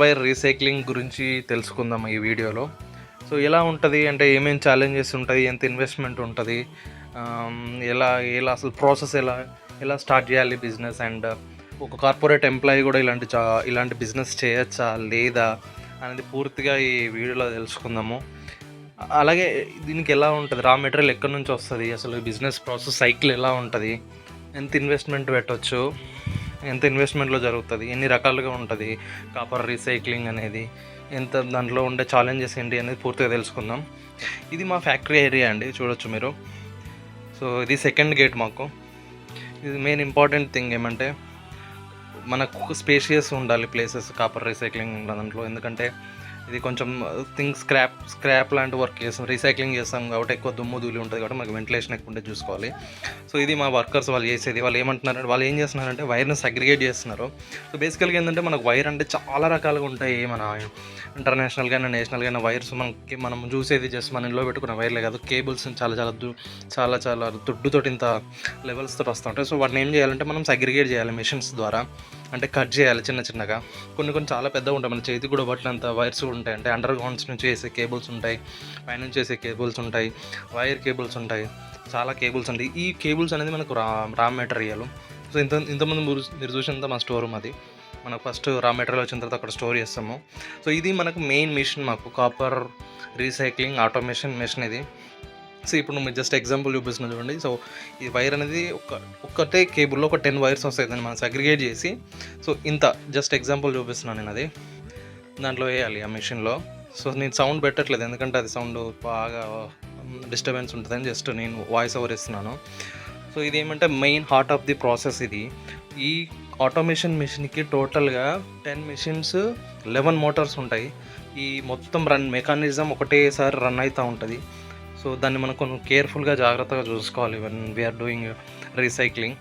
Wire recycling గురించి తెలుసుకుందాం ఈ వీడియోలో. సో ఎలా ఉంటుంది అంటే ఏమేమి ఛాలెంజెస్ ఉంటాయి, ఎంత ఇన్వెస్ట్మెంట్ ఉంటుంది, ఎలా ఎలా అసలు ప్రాసెస్ ఎలా ఎలా స్టార్ట్ చేయాలి బిజినెస్, అండ్ ఒక కార్పొరేట్ ఎంప్లాయీ కూడా ఇలాంటి బిజినెస్ చేయొచ్చా లేదా అనేది పూర్తిగా ఈ వీడియోలో తెలుసుకుందాము. అలాగే దీనికి ఎలా ఉంటుంది, రా మెటీరియల్ ఎక్కడి నుంచి వస్తుంది, అసలు బిజినెస్ ప్రాసెస్ సైకిల్ ఎలా ఉంటుంది, ఎంత ఇన్వెస్ట్మెంట్ పెట్టవచ్చు, ఎంత ఇన్వెస్ట్మెంట్లో జరుగుతుంది, ఎన్ని రకాలుగా ఉంటుంది కాపర్ రీసైక్లింగ్ అనేది, ఎంత దాంట్లో ఉండే ఛాలెంజెస్ ఏంటి అనేది పూర్తిగా తెలుసుకుందాం. ఇది మా ఫ్యాక్టరీ ఏరియా అండి, చూడొచ్చు మీరు. సో ఇది సెకండ్ గేట్ మాకు. ఇది మెయిన్ ఇంపార్టెంట్ థింగ్ ఏమంటే మనకు స్పేషియస్ ఉండాలి ప్లేసెస్ కాపర్ రీసైక్లింగ్ దాంట్లో. ఎందుకంటే ఇది కొంచెం స్క్రాప్ లాంటి వర్క్ చేస్తాం, రీసైక్లింగ్ చేస్తాం కాబట్టి ఎక్కువ దుమ్ము ధూళి ఉంటుంది కాబట్టి మనకు వెంటిలేషన్ ఎక్కువ ఉంటే చూసుకోవాలి. సో ఇది మా వర్కర్స్ వాళ్ళు చేసేది. వాళ్ళు ఏమంటున్నారంటే, వాళ్ళు ఏం చేస్తున్నారంటే వైర్ని సగ్రిగేట్ చేస్తున్నారు. సో బేసికల్గా ఏంటంటే మనకు వైర్ అంటే చాలా రకాలుగా ఉంటాయి. మన ఇంటర్నేషనల్గా నేషనల్గా వైర్స్ మనం చూసేది జస్ట్ మన ఇంట్లో పెట్టుకున్న వైర్లే కాదు, కేబుల్స్ చాలా చాలా దుడ్డుతోటి ఇంత లెవెల్స్తో వస్తుంటాయి. సో వాటిని ఏం చేయాలంటే మనం సగ్రిగేట్ చేయాలి మెషిన్స్ ద్వారా, అంటే కట్ చేయాలి చిన్నగా. కొన్ని చాలా పెద్దగా ఉంటాయి, మన చేతికి కూడా పట్టినంత వైర్స్ ఉంటాయి. అంటే అండర్ గ్రౌండ్స్ నుంచి వేసే కేబుల్స్ ఉంటాయి, పైనుంచి వేసే కేబుల్స్ ఉంటాయి, వైర్ కేబుల్స్ ఉంటాయి, చాలా కేబుల్స్ ఉంటాయి. ఈ కేబుల్స్ అనేది మనకు రా మెటీరియల్. సో ఇంతకుముందు మీరు చూసినంత మా స్టోర్ రూమ్ అది. మనకు ఫస్ట్ రా మెటీరియల్ వచ్చిన తర్వాత అక్కడ స్టోర్ చేస్తాము. సో ఇది మనకు మెయిన్ మిషన్, మాకు కాపర్ రీసైక్లింగ్ ఆటోమేషన్ మిషన్ ఇది. సో ఇప్పుడు మీరు జస్ట్ ఎగ్జాంపుల్ చూపిస్తున్నా చూడండి. సో ఈ వైర్ అనేది ఒక్కటే కేబుల్లో ఒక 10 వైర్స్ వస్తాయి, దాన్ని మనం అగ్రిగేట్ చేసి, సో ఇంత జస్ట్ ఎగ్జాంపుల్ చూపిస్తున్నాను నేను, అది దాంట్లో వేయాలి ఆ మిషన్లో. సో నేను సౌండ్ పెట్టట్లేదు ఎందుకంటే అది సౌండ్ బాగా డిస్టర్బెన్స్ ఉంటుందని జస్ట్ నేను వాయిస్ ఓవర్ ఇస్తున్నాను. సో ఇది ఏమంటే main heart of the process ఇది. ఈ ఆటోమేషన్ మిషన్కి టోటల్గా 10 మిషన్స్, 11 మోటార్స్ ఉంటాయి. ఈ మొత్తం మెకానిజం ఒకటేసారి రన్ అవుతూ ఉంటుంది. సో దాన్ని మనం కొంచెం కేర్ఫుల్గా జాగ్రత్తగా చూసుకోవాలి when we're doing recycling.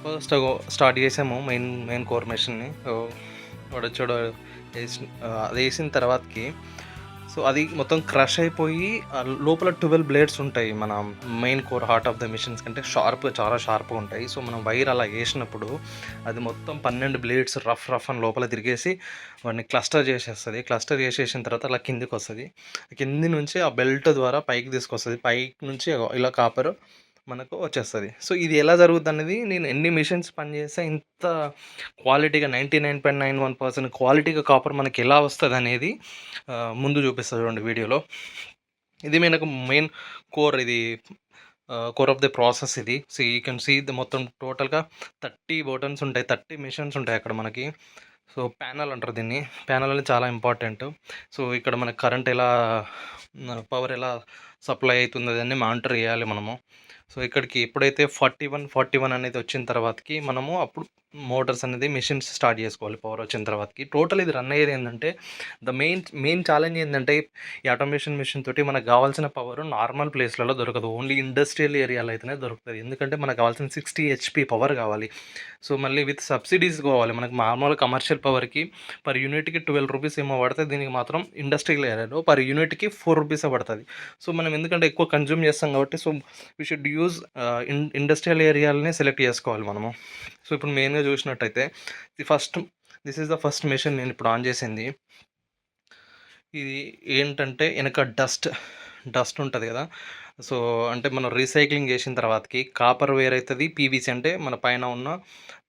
First start చేసాము మెయిన్ కోర్ మెషిన్ని. చూడ అది వేసిన తర్వాతకి సో అది మొత్తం క్రష్ అయిపోయి లోపల 12 బ్లేడ్స్ ఉంటాయి. మన main core heart of the machines కంటే చాలా షార్ప్గా ఉంటాయి. సో మనం వైర్ అలా వేసినప్పుడు అది మొత్తం 12 బ్లేడ్స్ రఫ్ అని లోపల తిరిగేసి వాడిని క్లస్టర్ చేసేస్తుంది. క్లస్టర్ చేసేసిన తర్వాత అలా కిందికి వస్తుంది. కింది నుంచి ఆ బెల్ట్ ద్వారా పైకి తీసుకొస్తుంది. పైకి నుంచి ఇలా కాపర్ మనకు వచ్చేస్తుంది. సో ఇది ఎలా జరుగుతుంది అనేది, నేను ఎన్ని మిషన్స్ పనిచేస్తే ఇంత క్వాలిటీగా 99.91% క్వాలిటీగా కాపర్ మనకి ఎలా వస్తుంది అనేది ముందు చూపిస్తుంది చూడండి వీడియోలో. ఇది మనకు మెయిన్ కోర్, ఇది కోర్ ఆఫ్ ది ప్రాసెస్ ఇది. So you can see the మొత్తం టోటల్గా 30 బటన్స్ ఉంటాయి, 30 మిషన్స్ ఉంటాయి అక్కడ మనకి. సో ప్యానల్ అంటారు దీన్ని. ప్యానల్ అనేది చాలా ఇంపార్టెంట్. సో ఇక్కడ మనకి కరెంట్ ఎలా, పవర్ ఎలా సప్లై అవుతుంది అన్నీ మానిటర్ చేయాలి మనము. సో ఇక్కడికి ఎప్పుడైతే 41 అనేది వచ్చిన తర్వాతకి మనము అప్పుడు మోటార్స్ అనేది మిషన్స్ స్టార్ట్ చేసుకోవాలి. పవర్ వచ్చిన తర్వాతకి టోటల్ ఇది రన్ అయ్యేది ఏంటంటే, ద మెయిన్ ఛాలెంజ్ ఏంటంటే, ఈ ఆటోమేషన్ మిషన్ తోటి మనకు కావాల్సిన పవర్ నార్మల్ ప్లేస్లలో దొరకదు, ఓన్లీ ఇండస్ట్రియల్ ఏరియాలో అయితేనే దొరుకుతుంది. ఎందుకంటే మనకు కావాల్సిన 60 HP పవర్ కావాలి. సో మళ్ళీ విత్ సబ్సిడీస్ కావాలి. మనకు నార్మల్ కమర్షియల్ పవర్కి పర్ యూనిట్కి 12 రూపీస్ ఏమో పడుతుంది, దీనికి మాత్రం ఇండస్ట్రియల్ ఏరియాలో పర్ యూనిట్కి 4 రూపీసే పడుతుంది. సో మనం ఎందుకంటే ఎక్కువ కన్జ్యూమ్ చేస్తాం కాబట్టి, so we should use industrial ఏరియాలనే సెలెక్ట్ చేసుకోవాలి మనము. సో ఇప్పుడు మెయిన్గా చూసినట్టయితే this is the first machine నేను ఇప్పుడు ఆన్ చేసింది. ఇది ఏంటంటే వెనక డస్ట్ ఉంటుంది కదా. సో అంటే మనం రీసైక్లింగ్ చేసిన తర్వాతకి కాపర్ వేర్ అవుతుంది, పీవీసీ అంటే మన పైన ఉన్న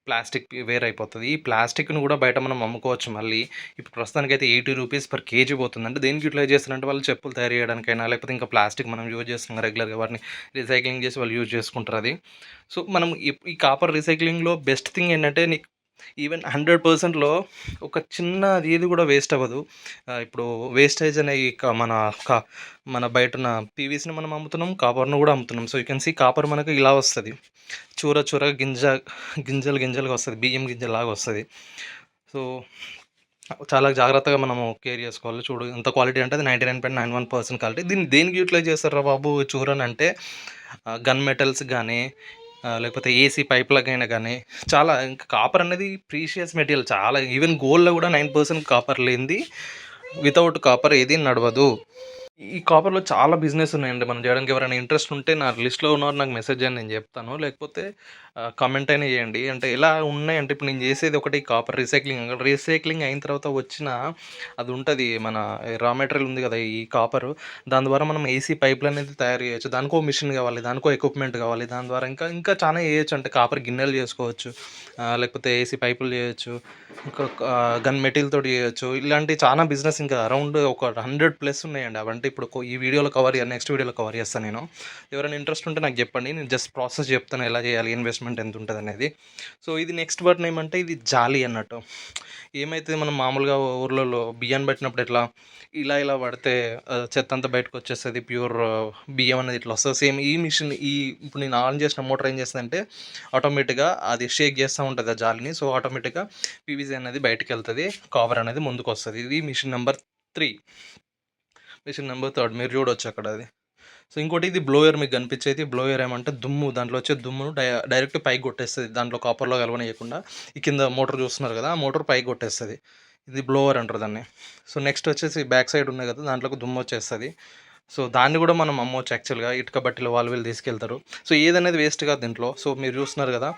ప్లాస్టిక్ వేర్ అయిపోతుంది. ఈ ప్లాస్టిక్ను కూడా బయట మనం అమ్ముకోవచ్చు మళ్ళీ. ఇప్పుడు ప్రస్తుతానికి అయితే 80 రూపీస్ పర్ కేజీ పోతుంది. అంటే దేనికి యూటిలైజ్ చేస్తారంటే, వాళ్ళు చెప్పులు తయారు చేయడానికైనా, లేకపోతే ఇంకా ప్లాస్టిక్ మనం యూజ్ చేస్తున్నాం రెగ్యులర్గా, వాటిని రీసైక్లింగ్ చేసి వాళ్ళు యూజ్ చేసుకుంటారు అది. సో మనం ఈ కాపర్ రీసైక్లింగ్లో బెస్ట్ థింగ్ ఏంటంటే, నీకు ఈవెన్ 100%లో ఒక చిన్న ఏది కూడా వేస్ట్ అవ్వదు. ఇప్పుడు వేస్టేజ్ అనేవి మన బయట ఉన్న పీవీసీని మనం అమ్ముతున్నాం, కాపర్ను కూడా అమ్ముతున్నాం. So you can see copper మనకు ఇలా వస్తుంది, చూర గింజలుగా వస్తుంది, బియ్యం గింజలాగా వస్తుంది. సో చాలా జాగ్రత్తగా మనము కేర్ చేసుకోవాలి. చూడు ఎంత క్వాలిటీ అంటే, అది 99.91% క్వాలిటీ. దీన్ని దేనికి యూటిలైజ్ చేస్తారా బాబు చూరని అంటే, గన్ మెటల్స్ కానీ, లేకపోతే ఏసీ పైప్లకైనా కానీ, చాలా ఇంకా కాపర్ అనేది ప్రీషియస్ మెటీరియల్. చాలా ఈవెన్ గోల్డ్లో కూడా 9% కాపర్ లేనిది, వితౌట్ కాపర్ ఏది నడవదు. ఈ కాపర్‌లో చాలా బిజినెస్ ఉన్నాయండి. మనం జేయడానికి ఎవరైనా ఇంట్రెస్ట్ ఉంటే నా లిస్ట్‌లో ఉన్నవారు నాకు మెసేజ్ చేయండి నేను జెప్తాను. లేకపోతే కామెంట్ అయినా చేయండి. అంటే ఎలా ఉన్నాయంటే ఇప్పుడు నేను జేసేది ఒకటి కాపర్ రీసైక్లింగ్. రీసైక్లింగ్ అయిన తర్వాత వచ్చిన అది ఉంటది మన రా మెటీరియల్ ఉంది గదా! ఈ కాపరు. దాని ద్వారా మనం ఏసీ పైపులనేది తయారు జేయొచ్చు. దానికో మిషన్ గావాలి. దానికో ఎక్విప్‌మెంట్ గావాలి. దాని ద్వారా ఇంకా ఇంకా చానా జేయొచ్చు. అంటే కాపర్ గిన్నెలు జేసుకోవచ్చు. లేకపోతే ఏసీ పైపులు జేయొచ్చు. ఇంకా గన్ మెటీరియల్ తోటి జేయొచ్చు. ఇలాంటి చాలా బిజినెస్ ఇంకా అరౌండ్ ఒక 100 ప్లస్ ఉన్నాయండి. అవంటే ఇప్పుడు ఈ వీడియోలో కవర్ నెక్స్ట్ వీడియోలో కవర్ చేస్తాను నేను. ఎవరైనా ఇంట్రెస్ట్ ఉంటే నాకు చెప్పండి. నేను జస్ట్ ప్రాసెస్ చెప్తాను ఎలా చేయాలి, ఇన్వెస్ట్‌మెంట్ ఎంత ఉంటదనేది. సో, ఇది నెక్స్ట్ బటన్ ఏమంటే ఇది జాలి అన్నట్టు. ఏమైతది మనం మామూలుగా ఊర్లలో బియ్యాన్ని బట్టినప్పుడు ఎట్లా ఇలా ఇలా పడితే చెత్తంతా బయటకొచ్చేస్తది. ప్యూర్ బియ్యం అనేది ఇట్లా వస్తది. సేమ్ ఈ మిషన్ ఇప్పుడు నేను ఆన్ చేసిన మోటర్ ఏం చేస్తదంటే ఆటోమేటిక్‌గా అది షేక్ చేస్తా ఉంటది ఆ జాలిని. సో, ఆటోమేటిక్‌గా పీవీసీ అనేది బయటికెళ్తది. కవర్ అనేది ముందుకొస్తది. ఇది మిషన్ నంబర్ 3. మిషన్ నంబర్ 3 మీరు చూడొచ్చు అక్కడ అది. సో, ఇంకోటి ఇది బ్లోయర్ మీకు కనిపించేది. బ్లోయర్ ఏమంటే దుమ్ము దాంట్లో వచ్చే దుమ్మును డైరెక్ట్ పైకి కొట్టేస్తది. దాంట్లో కాపర్‌లో కలవనీయకుండా. ఈ కింద మోటర్ చూస్తున్నారు కదా! ఆ మోటర్ పైకి కొట్టేస్తది. ఇది బ్లోవర్ అంటారు దాన్ని. సో, నెక్స్ట్ వచ్చేసి బ్యాక్ సైడ్ ఉన్నాయి కదా! దాంట్లోకి దుమ్ము వచ్చేస్తది. సో, దాన్ని కూడా మనం అమ్మొచ్చు యాక్చువల్‌గా. ఇటుక బట్టీలు వాళ్ళు వీళ్ళు తీసుకెళ్తారు. సో, ఏదనేది వేస్ట్ కాదు దీంట్లో. సో, మీరు చూస్తున్నారు కదా!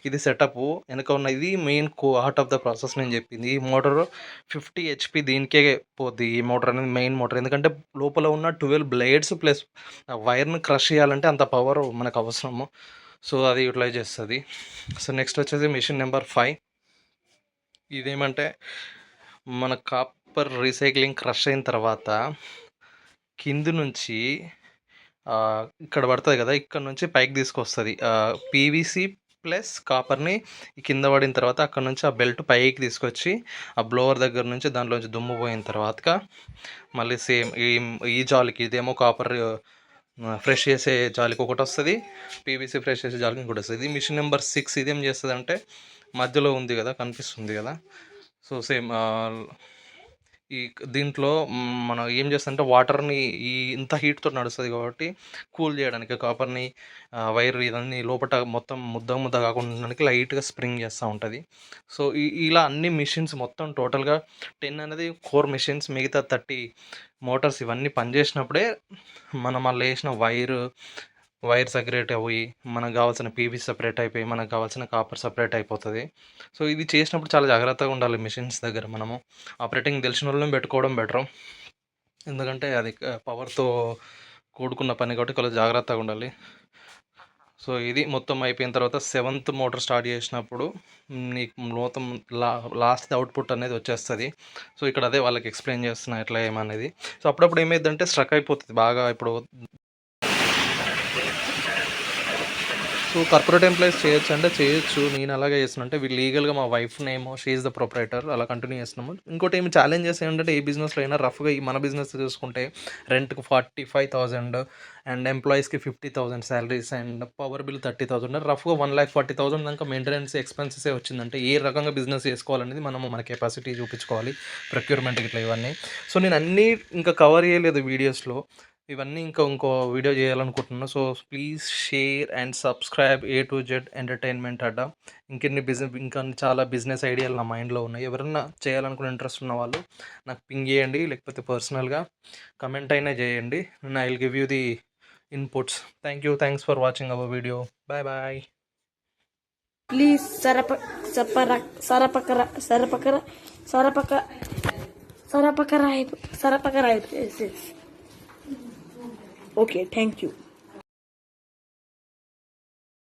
ఇది సెటప్పు. వెనక ఉన్న ఇది main heart of the process నేను చెప్పింది. ఈ మోటారు 50 హెచ్‌పీ దీనికే పోద్ది. ఈ మోటార్ అనేది మెయిన్ మోటార్. ఎందుకంటే లోపల ఉన్న 12 బ్లేడ్స్ ప్లస్ ఆ వైర్‌ని క్రష్ చేయాలంటే అంత పవర్ మనకు అవసరము. సో, అది యుటిలైజ్ చేస్తది. సో, నెక్స్ట్ వచ్చేసి మిషన్ నెంబర్ 5. ఇదేమంటే మన కాపర్ రీసైక్లింగ్ క్రష్ అయిన తర్వాత కింది నుంచి ఇక్కడ పడతది కదా! ఇక్కడ నుంచి పైకి తీసుకొస్తది. పీవీసీ ప్లస్ కాపర్‌ని కింద పడిన తర్వాత అక్కడి నుంచి ఆ బెల్ట్ పైకి తీసుకొచ్చి ఆ బ్లోవర్ దగ్గర నుంచి దాంట్లోంచి దుమ్ము పోయిన తర్వాతక మళ్ళీ సేమ్ ఈ జాలికి ఇదేమో కాపర్ ఫ్రెష్ చేసే జాలికి ఒకటొస్తది. పీవీసీ ఫ్రెష్ చేసే జాలికి ఇంకోటొస్తది. ఇది మిషన్ నెంబర్ 6 ఇదేం చేస్తదంటే మధ్యలో ఉంది కదా! కనిపిస్తుంది కదా! సో, సేమ్ దీంట్లో మనం ఏం చేస్తామంటే వాటర్‌ని ఇంత హీట్‌తో నడుస్తది కాబట్టి కూల్ చేయడానికి కాపర్‌ని వైర్ ఇదన్నీ లోపట మొత్తం ముద్ద ముద్ద కాకుండా ఉండడానికి లైట్‌గా స్ప్రింగ్ చేస్తా ఉంటది. సో, ఇలా అన్ని మిషన్స్ మొత్తం టోటల్‌గా 10 అనేది కోర్ మిషన్స్ మిగతా 30 మోటార్స్ ఇవన్నీ పనిచేసినప్పుడే మనం అందులో ఏసిన వైర్ సెపరేట్ అవ్వి, మనకు కావాల్సిన పీవీసీ సెపరేట్ అయిపోయి, మనకు కావాల్సిన కాపర్ సెపరేట్ అయిపోతది. సో, ఇది చేసినప్పుడు చాలా జాగ్రత్తగా ఉండాలి మిషన్స్ దగ్గర మనము. ఆపరేటింగ్ తెలిసినోళ్ళని పెట్టుకోవడం బెటరు. ఎందుకంటే అది పవర్‌తో కూడుకున్న పని కాబట్టి కొద్దిగా జాగ్రత్తగా ఉండాలి. సో, ఇది మొత్తం అయిపోయిన తర్వాత సెవెంత్ మోటార్ స్టార్ట్ చేసినప్పుడు నీకు మొత్తం లాస్ట్ అవుట్‌పుట్ అనేది వచ్చేస్తది. సో, ఇక్కడ అదే వాళ్ళకి ఎక్స్‌ప్లెయిన్ చేస్తున్నా ఎట్లా ఏమనేది. సో, అప్పుడప్పుడు ఏమైద్దంటే స్ట్రక్ అయిపోతది బాగా. ఇప్పుడు సో, కార్పొరేట్ ఎంప్లాయీస్ చేయొచ్చా అంటే చేయొచ్చు. నేను ఎలాగ చేస్తున్నా అంటే లీగల్‌గా మా wife name she is the proprietor అలా కంటిన్యూ చేస్తున్నాము. ఇంకోటి ఛాలెంజెస్ ఏంటంటే ఏ బిజినెస్‌లో అయినా రఫ్‌గా మన బిజినెస్ చూసుకుంటే రెంట్‌కి 45,000 అండ్ ఎంప్లాయీస్‌కి 50,000 సాలరీస్ అండ్ పవర్ బిల్ 30,000 రఫ్‌గా 1,40,000 దాకా మెయింటెనెన్స్ ఎక్స్‌పెన్సెసే వచ్చిందంటే ఏ రకంగా బిజినెస్ చేసుకోవాలనేది మనము మన కెపాసిటీ చూపించుకోవాలి. ప్రొక్యూర్‌మెంట్ ఇట్లా ఇవన్నీ. సో, నేను అన్నీ ఇంకా కవర్ చేయలేదు వీడియోస్‌లో. ఇవన్నీ ఇంకో వీడియో చేయాలనుకుంటున్నా. So, please share and subscribe A to Z entertainment అడ్డా. ఇంకా చాలా బిజినెస్ ఐడియాలు నా మైండ్‌లో ఉన్నాయి. ఎవరన్నా చేయాలనుకునే ఇంట్రెస్ట్ ఉన్న వాళ్ళు నాకు పింగ్ చేయండి. లేకపోతే పర్సనల్‌గా కమెంట్ అయినా చేయండి. I will give you the inputs. Thank you. Thanks for watching our video. Bye bye. Please Sarapakara. Yes. Okay, thank you.